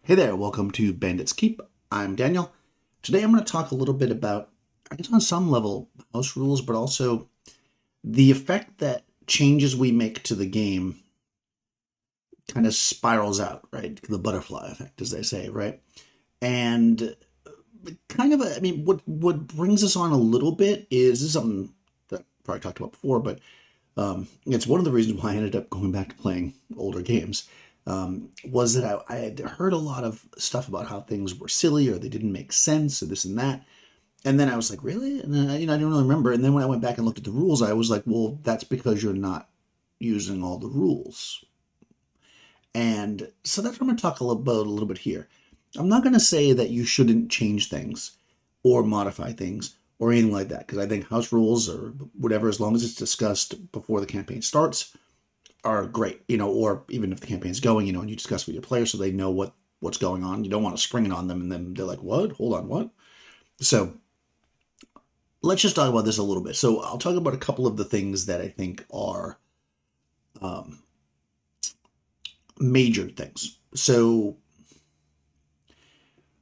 Hey there, welcome to Bandit's Keep. I'm Daniel. Today I'm going to talk a little bit about, I guess on some level, house rules, but also the effect that changes we make to the game kind of spirals out, right? The butterfly effect, as they say, right? And kind of, what brings us on a little bit is this is something that I probably talked about before, but it's one of the reasons why I ended up going back to playing older games. Was that I had heard a lot of stuff about how things were silly or they didn't make sense or this and that. And then I was like, really? And I didn't really remember. And then when I went back and looked at the rules, I was like, well, that's because you're not using all the rules. And so that's what I'm going to talk about a little bit here. I'm not going to say that you shouldn't change things or modify things or anything like that, because I think house rules or whatever, as long as it's discussed before the campaign starts, are great, or even if the campaign's going, and you discuss with your players so they know what's going on. You don't want to spring it on them and then they're like, what? Hold on, what? So let's just talk about this a little bit. So I'll talk about a couple of the things that I think are major things. So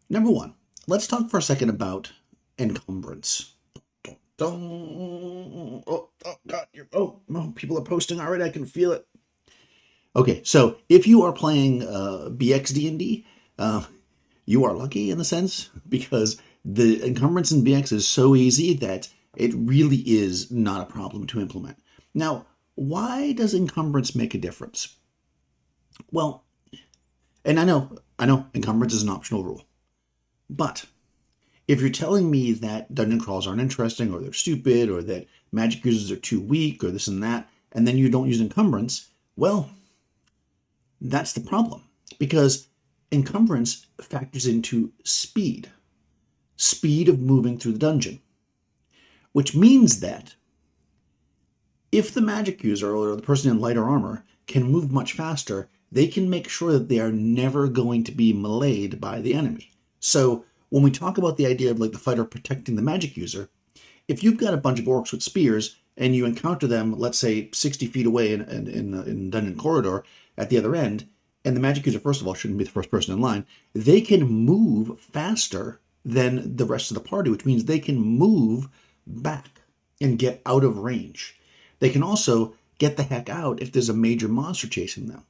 number one, let's talk for a second about encumbrance. Oh God! No, people are posting already. I can feel it. Okay, so if you are playing BX D&D, you are lucky in the sense because the encumbrance in BX is so easy that it really is not a problem to implement. Now, why does encumbrance make a difference? Well, and I know, encumbrance is an optional rule, but if you're telling me that dungeon crawls aren't interesting or they're stupid or that magic users are too weak or this and that, and then you don't use encumbrance, well, that's the problem because encumbrance factors into speed of moving through the dungeon, which means that if the magic user or the person in lighter armor can move much faster, they can make sure that they are never going to be meleeed by the enemy. So when we talk about the idea of like the fighter protecting the magic user, if you've got a bunch of orcs with spears and you encounter them, let's say 60 feet away in dungeon corridor at the other end, and the magic user, first of all, shouldn't be the first person in line, they can move faster than the rest of the party, which means they can move back and get out of range. They can also get the heck out if there's a major monster chasing them.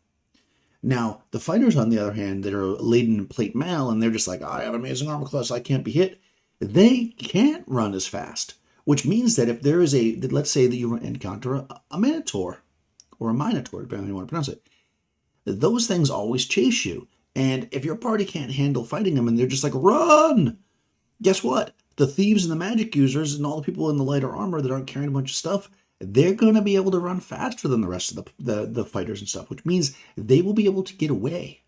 Now, the fighters, on the other hand, that are laden in plate mail and they're just like, I have amazing armor class, I can't be hit, they can't run as fast, which means that if there is let's say that you encounter a minotaur or a minotaur, depending on how you want to pronounce it, those things always chase you. And if your party can't handle fighting them and they're just like, run, guess what? The thieves and the magic users and all the people in the lighter armor that aren't carrying a bunch of stuff, they're going to be able to run faster than the rest of the fighters and stuff, which means they will be able to get away.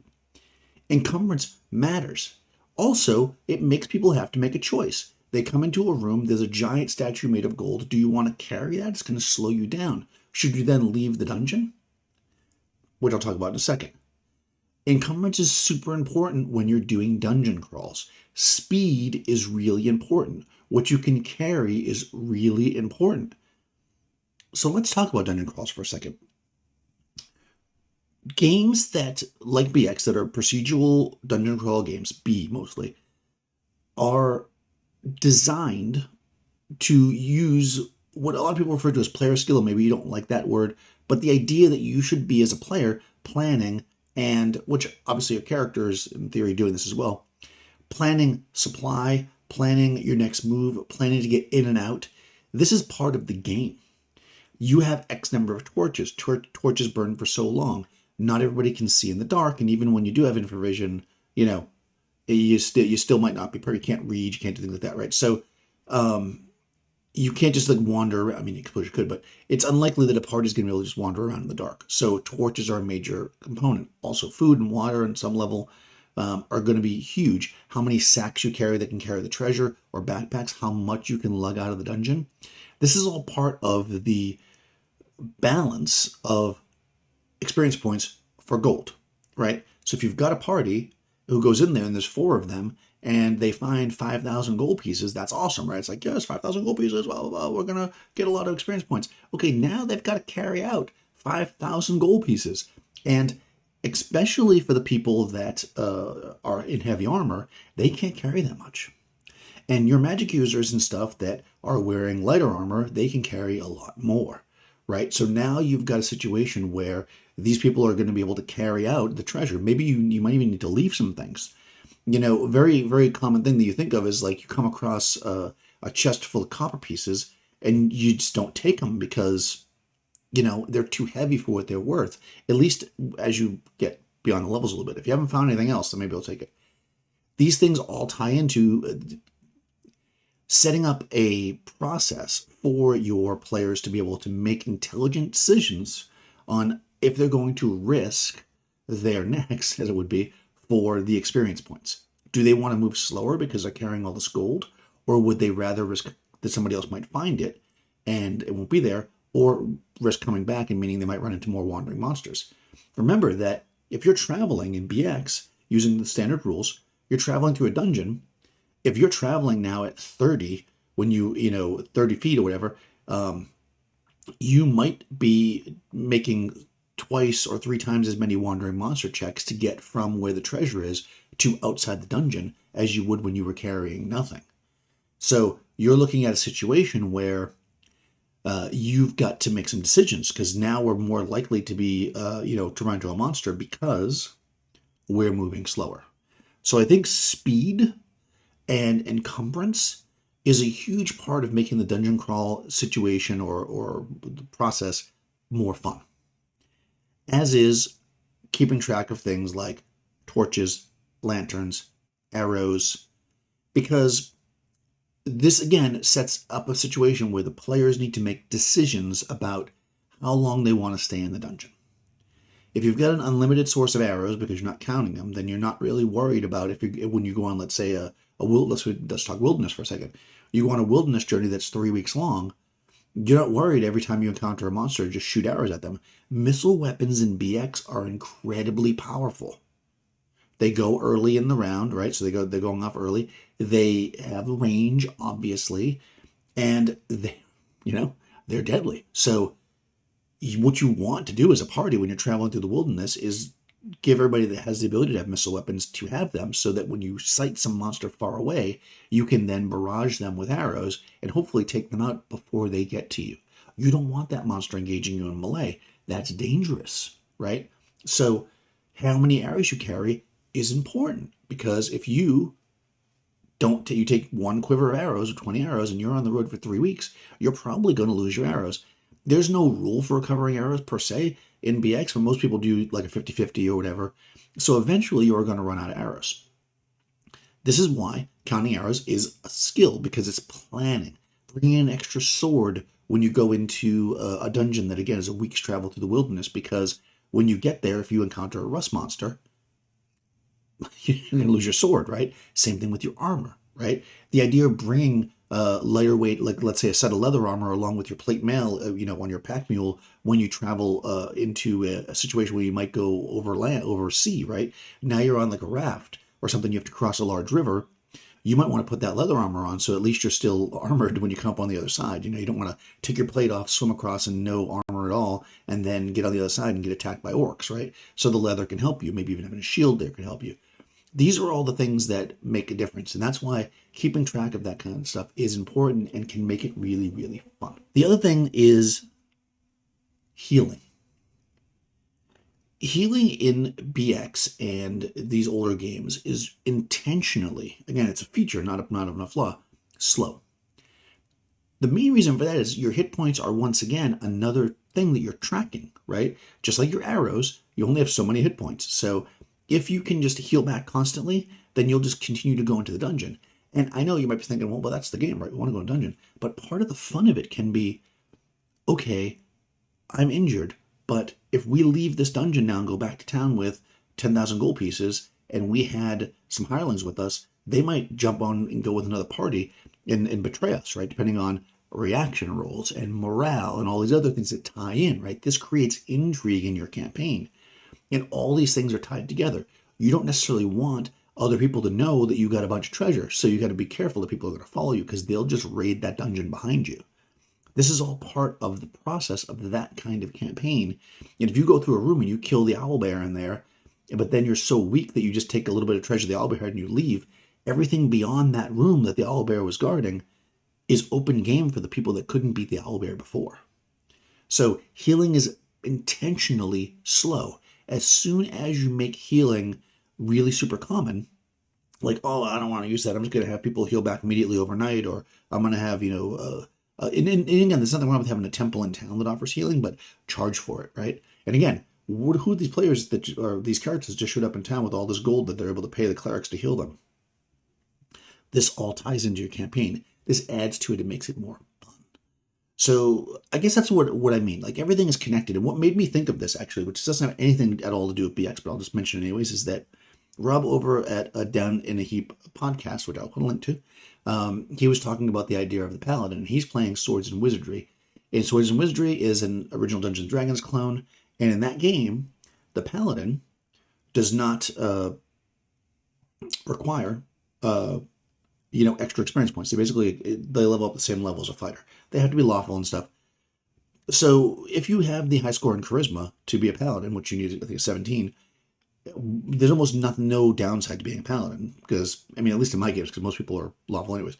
Encumbrance matters. Also, it makes people have to make a choice. They come into a room, there's a giant statue made of gold. Do you want to carry that? It's going to slow you down. Should you then leave the dungeon? Which I'll talk about in a second. Encumbrance is super important when you're doing dungeon crawls. Speed is really important. What you can carry is really important. So let's talk about dungeon crawls for a second. Games that, like BX, that are procedural dungeon crawl games, B mostly, are designed to use what a lot of people refer to as player skill, and maybe you don't like that word, but the idea that you should be, as a player, planning, and which obviously your characters, in theory, doing this as well, planning supply, planning your next move, planning to get in and out. This is part of the game. You have X number of torches. Torches burn for so long. Not everybody can see in the dark, and even when you do have infravision, you still might not be. You can't read. You can't do things like that, right? So, you can't just like wander. I mean, you suppose you could, but it's unlikely that a party is going to be able to just wander around in the dark. So torches are a major component. Also, food and water, on some level, are going to be huge. How many sacks you carry that can carry the treasure, or backpacks? How much you can lug out of the dungeon? This is all part of the balance of experience points for gold, right? So if you've got a party who goes in there and there's 4 of them and they find 5,000 gold pieces, that's awesome, right? It's like, yes, 5,000 gold pieces, well, we're going to get a lot of experience points. Okay, now they've got to carry out 5,000 gold pieces. And especially for the people that are in heavy armor. They can't carry that much. And your magic users and stuff that are wearing lighter armor, they can carry a lot more, right? So now you've got a situation where these people are going to be able to carry out the treasure. Maybe you might even need to leave some things. A very, very common thing that you think of is like you come across a chest full of copper pieces and you just don't take them because, they're too heavy for what they're worth, at least as you get beyond the levels a little bit. If you haven't found anything else, then maybe I'll take it. These things all tie into setting up a process for your players to be able to make intelligent decisions on if they're going to risk their necks, as it would be, for the experience points. Do they want to move slower because they're carrying all this gold? Or would they rather risk that somebody else might find it and it won't be there, or risk coming back and meaning they might run into more wandering monsters? Remember that if you're traveling in BX using the standard rules, you're traveling through a dungeon. If you're traveling now at 30, when 30 feet or whatever, you might be making twice or three times as many wandering monster checks to get from where the treasure is to outside the dungeon as you would when you were carrying nothing. So you're looking at a situation where you've got to make some decisions, because now we're more likely to be, to run into a monster because we're moving slower. So I think speed and encumbrance is a huge part of making the dungeon crawl situation or the process more fun. As is keeping track of things like torches, lanterns, arrows, because this again sets up a situation where the players need to make decisions about how long they want to stay in the dungeon. If you've got an unlimited source of arrows because you're not counting them, then you're not really worried about when you go on, let's say, let's talk wilderness for a second. You go on a wilderness journey that's 3 weeks long. You're not worried every time you encounter a monster, just shoot arrows at them. Missile weapons in BX are incredibly powerful. They go early in the round, right? So they're going off early. They have range, obviously, and they're deadly. So what you want to do as a party when you're traveling through the wilderness is give everybody that has the ability to have missile weapons to have them, so that when you sight some monster far away, you can then barrage them with arrows and hopefully take them out before they get to you. You don't want that monster engaging you in melee. That's dangerous, right? So how many arrows you carry is important, because if you you take one quiver of arrows or 20 arrows and you're on the road for 3 weeks, you're probably going to lose your arrows. There's no rule for recovering arrows per se in BX, but most people do like a 50-50 or whatever. So eventually you're going to run out of arrows. This is why counting arrows is a skill, because it's planning. Bringing an extra sword when you go into a dungeon that, again, is a week's travel through the wilderness, because when you get there, if you encounter a rust monster, you're going to lose your sword, right? Same thing with your armor, right? The idea of bringing lighter weight, like let's say a set of leather armor along with your plate mail, on your pack mule when you travel into a situation where you might go over sea, right? Now you're on like a raft or something, you have to cross a large river. You might want to put that leather armor on, so at least you're still armored when you come up on the other side. You don't want to take your plate off, swim across in no armor at all, and then get on the other side and get attacked by orcs, right? So the leather can help you. Maybe even having a shield there can help you. These are all the things that make a difference, and that's why keeping track of that kind of stuff is important and can make it really, really fun. The other thing is healing. Healing in BX and these older games is intentionally, again, it's a feature, not a flaw, slow. The main reason for that is your hit points are, once again, another thing that you're tracking, right? Just like your arrows, you only have so many hit points. So if you can just heal back constantly, then you'll just continue to go into the dungeon. And I know you might be thinking, well, that's the game, right? We want to go in a dungeon. But part of the fun of it can be, okay, I'm injured, but if we leave this dungeon now and go back to town with 10,000 gold pieces, and we had some hirelings with us, they might jump on and go with another party and betray us, right? Depending on reaction rolls and morale and all these other things that tie in, right? This creates intrigue in your campaign. And all these things are tied together. You don't necessarily want other people to know that you got a bunch of treasure, so you got to be careful that people are going to follow you, because they'll just raid that dungeon behind you. This is all part of the process of that kind of campaign. And if you go through a room and you kill the owlbear in there, but then you're so weak that you just take a little bit of treasure the owlbear had and you leave. Everything beyond that room that the owlbear was guarding is open game for the people that couldn't beat the owlbear before. So healing is intentionally slow. As soon as you make healing really super common, like, oh, I don't want to use that, I'm just going to have people heal back immediately overnight, or I'm going to have, and again, there's nothing wrong with having a temple in town that offers healing, but charge for it, right? And again, who are these players that are these characters just showed up in town with all this gold that they're able to pay the clerics to heal them? This all ties into your campaign. This adds to it and makes it more fun. So I guess that's what I mean. Like, everything is connected. And what made me think of this, actually, which doesn't have anything at all to do with BX, but I'll just mention it anyways, is that Rob over at Down in a Heap podcast, which I'll put a link to, he was talking about the idea of the Paladin, and he's playing Swords and Wizardry. And Swords and Wizardry is an original Dungeons & Dragons clone, and in that game, the Paladin does not require extra experience points. They level up the same level as a fighter. They have to be lawful and stuff. So if you have the high score in charisma to be a paladin, which you need, I think, 17, there's almost no downside to being a paladin, because, I mean, at least in my games, because most people are lawful anyways.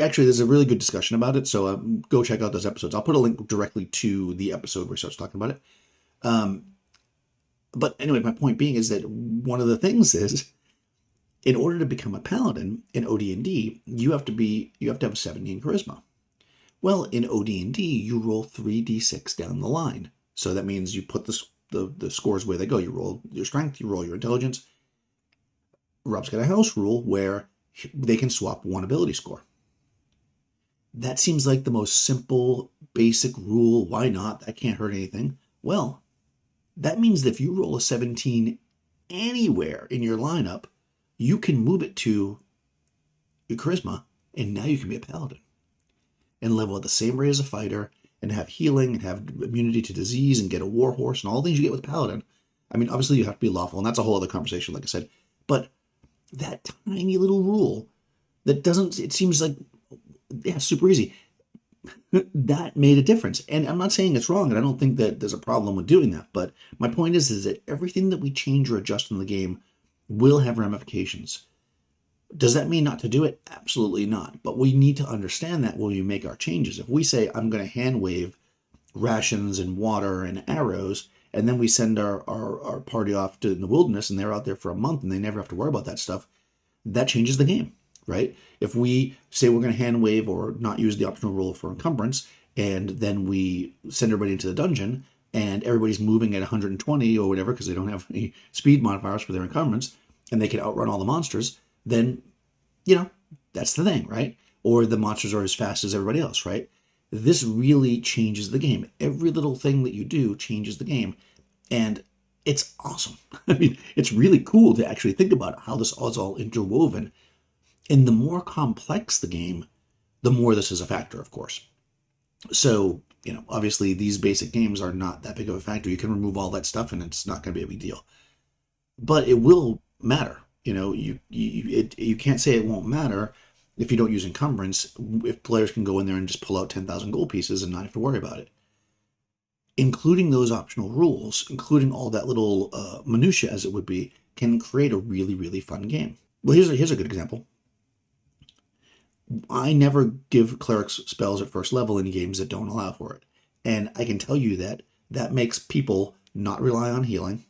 Actually, there's a really good discussion about it, so go check out those episodes. I'll put a link directly to the episode where he starts talking about it. But anyway, my point being is that one of the things is, in order to become a paladin in OD&D, you have to have a 17 charisma. Well, in OD&D, you roll 3d6 down the line. So that means you put the scores where they go. You roll your strength, you roll your intelligence. Rob's got a house rule where they can swap one ability score. That seems like the most simple, basic rule. Why not? That can't hurt anything. Well, that means that if you roll a 17 anywhere in your lineup, you can move it to your charisma, and now you can be a paladin and level at the same rate as a fighter and have healing and have immunity to disease and get a war horse and all the things you get with a paladin. I mean, obviously you have to be lawful, and that's a whole other conversation, like I said. But that tiny little rule that it seems like, yeah, super easy. That made a difference. And I'm not saying it's wrong, and I don't think that there's a problem with doing that. But my point is that everything that we change or adjust in the game will have ramifications. Does that mean not to do it? Absolutely not. But we need to understand that when we make our changes. If we say, I'm going to hand wave rations and water and arrows, and then we send our party off to the wilderness and they're out there for a month and they never have to worry about that stuff, that changes the game, right? If we say we're going to hand wave or not use the optional rule for encumbrance, and then we send everybody into the dungeon and everybody's moving at 120 or whatever because they don't have any speed modifiers for their encumbrance and they can outrun all the monsters, then, that's the thing, right? Or the monsters are as fast as everybody else, right? This really changes the game. Every little thing that you do changes the game. And it's awesome. I mean, it's really cool to actually think about how this is all interwoven. And the more complex the game, the more this is a factor, of course. So, obviously these basic games are not that big of a factor. You can remove all that stuff and it's not going to be a big deal. But it will matter. You can't say it won't matter if you don't use encumbrance, if players can go in there and just pull out 10,000 gold pieces and not have to worry about it. Including those optional rules, including all that little minutia as it would be, can create a really, really fun game. Well, here's a good example. I never give clerics spells at first level in games that don't allow for it. And I can tell you that makes people not rely on healing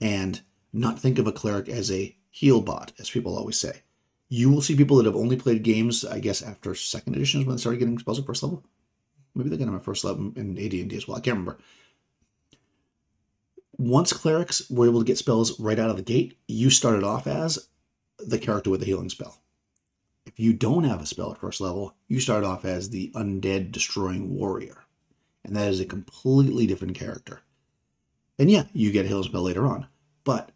and not think of a cleric as a heal bot, as people always say. You will see people that have only played games, I guess, after second editions when they started getting spells at first level. Maybe they got them at first level in AD&D as well. I can't remember. Once clerics were able to get spells right out of the gate, you started off as the character with the healing spell. If you don't have a spell at first level, you start off as the undead destroying warrior. And that is a completely different character. And yeah, you get a healing spell later on, but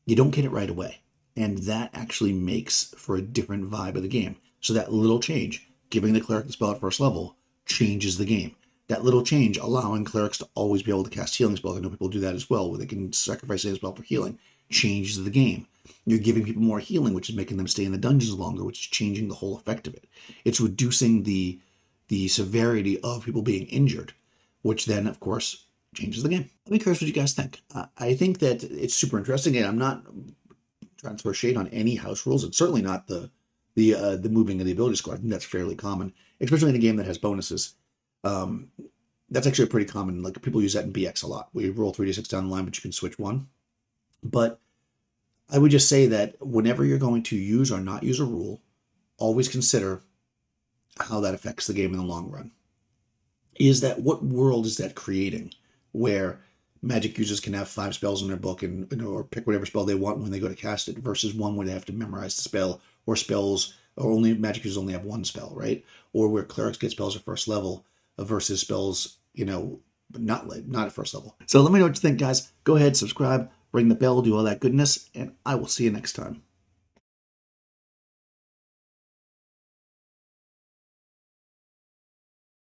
you don't get it right away. And that actually makes for a different vibe of the game. So that little change, giving the cleric the spell at first level, changes the game. That little change, allowing clerics to always be able to cast healing spells, I know people do that as well, where they can sacrifice a spell for healing, changes the game. You're giving people more healing, which is making them stay in the dungeons longer, which is changing the whole effect of it. It's reducing the severity of people being injured, which then, of course, changes the game. Let me curious what you guys think. I think that it's super interesting, and I'm not trying to throw shade on any house rules. It's certainly not the moving of the ability score. I think that's fairly common, especially in a game that has bonuses. That's actually a pretty common. Like people use that in BX a lot. We roll 3d6 down the line, but you can switch one. But I would just say that whenever you're going to use or not use a rule, always consider how that affects the game in the long run. Is that what world is that creating where magic users can have 5 spells in their book and or pick whatever spell they want when they go to cast it versus one where they have to memorize the spell, or spells, or only magic users only have 1 spell, right? Or where clerics get spells at first level versus spells, but not at first level. So let me know what you think, guys. Go ahead, subscribe, ring the bell, do all that goodness, and I will see you next time.